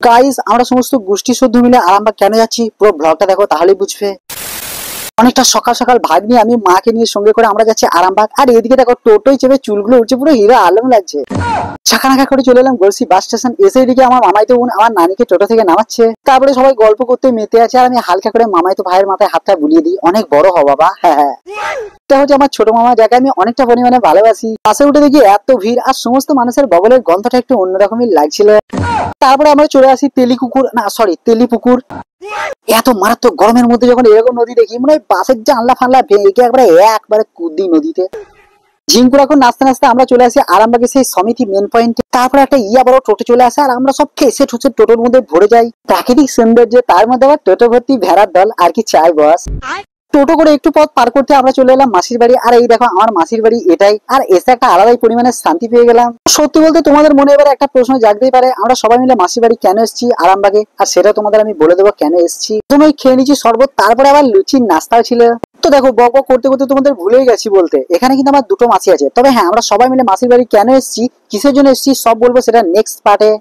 Guys আমরা সমস্ত গোষ্ঠী শুদ্ধ মিলে আরামবাগ কেন যাচ্ছি পুরো ব্লগটা দেখো তাহলেই বুঝবে। অনেকটা সকাল সকাল ভাগ নিয়ে আমি মাকে নিয়ে সঙ্গে করে আমরা যাচ্ছি আরামবাগ। আর এদিকে দেখো টোটোই চেপে চুলগুলো উঠছে, পুরো হিরো আলম লাগছে। চাকানাকা করে চলে এলাম গলসি বাস স্টেশন। এসে এদিকে আমার মামাইতো বোন আমার নানিকে টোটো থেকে নামাচ্ছে। তারপরে সবাই গল্প করতে মেতে আছে আর আমি হালকা করে মামাইতো ভাইয়ের মাথায় হাতটা বুলিয়ে দিই। অনেক বড় হ বাবা। হ্যাঁ হ্যাঁ, এটা হচ্ছে আমার ছোট মামা, যাকে আমি অনেকটা পরিমাণে ভালোবাসি। বাসে উঠে দেখি এত ভিড় আর সমস্ত মানুষের বগলের গন্ধটা একটু অন্যরকমই লাগছিল। তারপরে আমরা চলে আসি তেলিপুকুর। এত মারাত্মক গরমের মধ্যে যখন এরকম নদী দেখি মনে হয় বাসের জানলা ফানলা ভেঙে একবারে কুদি নদীতে। ঝিঙ্কুর এখন নাচতে নাচতে আমরা চলে আসি আরামবাগে সেই সমিতি মেন পয়েন্টে। তারপরে একটা বড় টোটো চলে আসে আর আমরা সব খেসে ঠুসে টোটোর মধ্যে ভরে যাই। প্রাকৃতিক সৌন্দর্য, তার মধ্যে আবার টোটো ভর্তি ভেড়ার দল, আর কি চাই বস। টোটো করে একটু পথ পার করতে আমরা চলে এলাম মাসির বাড়ি। আর এই দেখো আমার মাসির বাড়ি এটাই। আর এসে একটা আলাদাই পরিমাণে শান্তি পেয়ে গেলাম। সত্যি বলতে তোমাদের মনে এবার একটা প্রশ্ন জাগতেই পারে, আমরা সবাই মিলে মাসির বাড়ি কেন এসেছি আরামবাগে, আর সেটা তোমাদের আমি বলে দেবো কেন এসেছি। প্রথমে খেয়ে নিচ্ছি শরবত, তারপরে আবার লুচির নাস্তাও ছিল। তো দেখো বক বক করতে করতে তোমাদের ভুলেই গেছি বলতে, এখানে কিন্তু আমার দুটো মাসি আছে। তবে হ্যাঁ, আমরা সবাই মিলে মাসির বাড়ি কেন এসেছি, কিসের জন্য এসেছি সব বলবো সেটা নেক্সট পার্টে।